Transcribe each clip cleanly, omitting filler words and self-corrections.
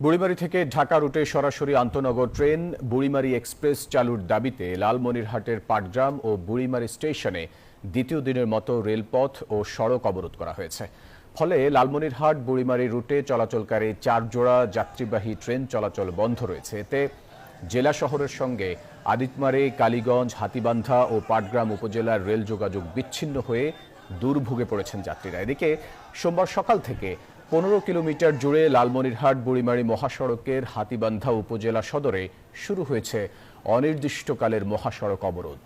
বুড়িমারী থেকে ঢাকা রুটে সরাসরি আন্তনগর ট্রেন বুড়িমারী এক্সপ্রেস চালুর দাবিতে লালমনিরহাটের পাটগ্রাম ও বুড়িমারী স্টেশনে দ্বিতীয় দিনের মতো রেলপথ ও সড়ক অবরোধ করা হয়েছে। ফলে লালমনিরহাট বুড়িমারী রুটে চলাচলকারী 4 জোড়া যাত্রীবাহী ট্রেন চলাচল বন্ধ রয়েছে। এতে জেলা শহরের সঙ্গে আদিতমারী, কালীগঞ্জ, হাতীবান্ধা ও পাটগ্রাম উপজেলার রেল যোগাযোগ বিচ্ছিন্ন হয়ে দুর্ভোগে পড়েছেন যাত্রীরা। এদিকে সোমবার সকাল থেকে 15 কিলোমিটার জুড়ে লালমনিরহাট বুড়িমারী মহাসড়কের হাতীবান্ধা উপজেলা সদরে শুরু হয়েছে অনির্দিষ্টকালের মহাসড়ক অবরোধ।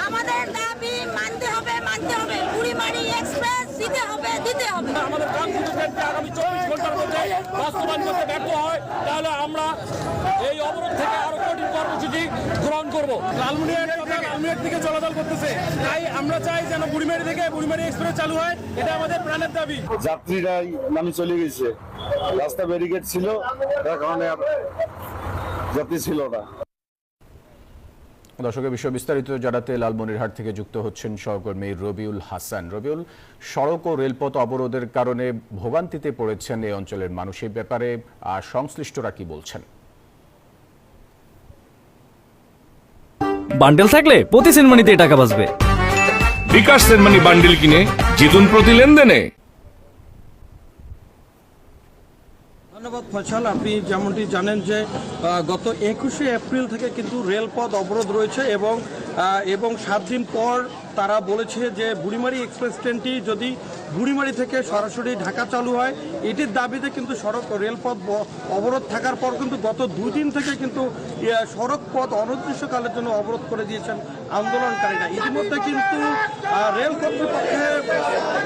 আমাদের দাবি মানতে হবে বুড়িমারী এক্সপ্রেস দিতে হবে। আমাদের কাঙ্ক্ষিত ট্রেনটি আগামী 24 ঘন্টার মধ্যে বাস্তবায়ন করতে ব্যর্থ হয় তাহলে আমরা এই অবরোধ থেকে আরো কঠিন কর্মসূচি গ্রহণ করব। লালমনিরহাট থেকে চলাচল করতেছে, তাই আমরা চাই যেন বুড়িমারী থেকে বুড়িমারী এক্সপ্রেস চালু হয়। এটা আমাদের প্রাণের দাবি। যাত্রীরাই নামে চলে গেছে, রাস্তা ব্যারিকেড ছিল, তার কারণে যাত্রী ছিল না। দর্শকের বিষয় বিস্তারিত জানাতে লালমনিরহাট থেকে যুক্ত হচ্ছেন সহকর্মী রবিউল হাসান। রবিউল, সড়ক ও রেলপথ অবরোধের কারণে ভোগান্তিতে পড়েছেন এই অঞ্চলের মানুষ, এই ব্যাপারে সংশ্লিষ্টরা কি বলছেন? বান্ডেল থাকলে প্রতি সেনমানিতে টাকা বাঁচবে। বিকাশ সেনমানি বান্ডেল কিনে জিতুন প্রতি লেনদেনে। ধন্যবাদ ফয়সাল। আপনি যেমনটি জানেন যে গত 21শে এপ্রিল থেকে কিন্তু রেলপথ অবরোধ রয়েছে এবং 7 দিন পর তারা বলেছে যে বুড়িমারী এক্সপ্রেস ট্রেনটি যদি বুড়িমারী থেকে সরাসরি ঢাকা চালু হয়, এটির দাবিতে কিন্তু সড়ক ও রেলপথ অবরোধ থাকার পর কিন্তু গত 2 দিন থেকে কিন্তু সড়ক পথ অনির্দিষ্টকালের জন্য অবরোধ করে দিয়েছেন আন্দোলনকারীরা। ইতিমধ্যে কিন্তু রেল কর্তৃপক্ষে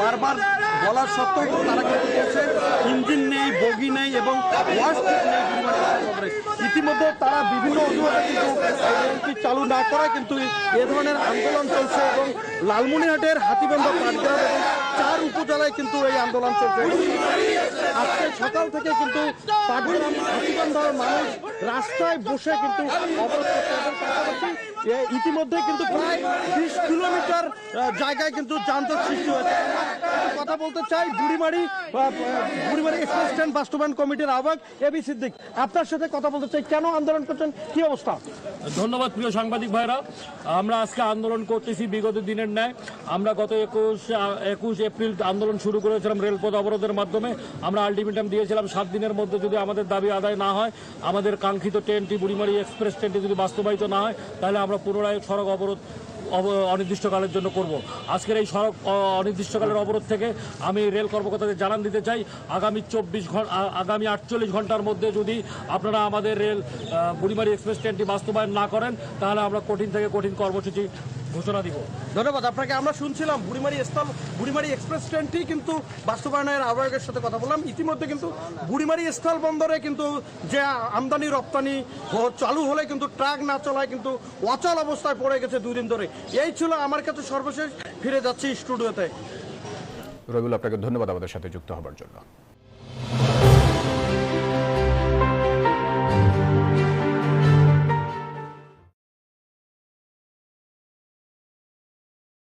বারবার বলার সত্ত্বেও তারা কিন্তু বলছে ইঞ্জিন নেই, বগি নেই এবং ওয়াশ নেই বুড়িমারী শহরে। ইতিমধ্যে তারা বিভিন্ন অজুহাতে কিন্তু রেলটি চালু না করায় কিন্তু এ ধরনের আন্দোলন চলছে এবং লালমনিরহাটের হাতীবান্ধা, পাটগ্রাম এবং 4 উপজেলায় কিন্তু এই আন্দোলন চলছে। আজকে সকাল থেকে কিন্তু পাটগ্রাম, হাতীবান্ধার মানুষ রাস্তায় বসে কিন্তু অবরোধ করছে এবং পাশাপাশি ইতিমধ্যে কিন্তু প্রায় 20 কিলোমিটার জায়গায় কিন্তু যানজট সৃষ্টি হয়েছে। কথা বলতে চাই বুড়িমারী এক্সপ্রেস ট্রেন বাস্তবায়ন কমিটির আহ্বায়ক এবি সিদ্দিক, আপনার সাথে কথা বলতে চাই। কেন আন্দোলন করছেন, কি অবস্থা? ধন্যবাদ প্রিয় সাংবাদিক ভাইরা। আমরা আজকে আন্দোলন করতেছি বিগত দিনের ন্যায়। আমরা গত 21 এপ্রিল আন্দোলন শুরু করেছিলাম রেলপথ অবরোধের মাধ্যমে। আমরা আলটিমেটাম দিয়েছিলাম 7 দিনের মধ্যে যদি আমাদের দাবি আদায় না হয়, আমাদের কাঙ্ক্ষিত ট্রেনটি বুড়িমারী এক্সপ্রেস ট্রেনটি যদি বাস্তবায়িত না হয়, তাহলে আমরা পুনরায় সড়ক অবরোধ অনির্দিষ্টকালের জন্য করব। আজকের এই সড়ক অনির্দিষ্টকালের অবরোধ থেকে আমি রেল কর্মকর্তাদের জানান দিতে চাই, আগামী 48 ঘন্টার মধ্যে যদি আপনারা আমাদের রেল বুড়িমারী এক্সপ্রেস ট্রেনটি বাস্তবায়ন না করেন, তাহলে আমরা কঠিন থেকে কঠিন কর্মসূচি ঘোষণা দিব। ধন্যবাদ আপনাকে। আমরা শুনছিলাম বুড়িমারী এক্সপ্রেস ট্রেনটি কিন্তু বাস্তবায়নের আহ্বায়কের সাথে কথা বললাম। ইতিমধ্যে কিন্তু বুড়িমারী স্থল বন্দরে কিন্তু যে আমদানি রপ্তানি চালু হলে কিন্তু ট্রাক না চলায় কিন্তু অচল অবস্থায় পড়ে গেছে 2 দিন ধরে। এই ছিল আমার কাছে সর্বশেষ। ফিরে যাচ্ছি স্টুডিওতে। রবিউল, আপনাকে ধন্যবাদ আমাদের সাথে যুক্ত হবার জন্য।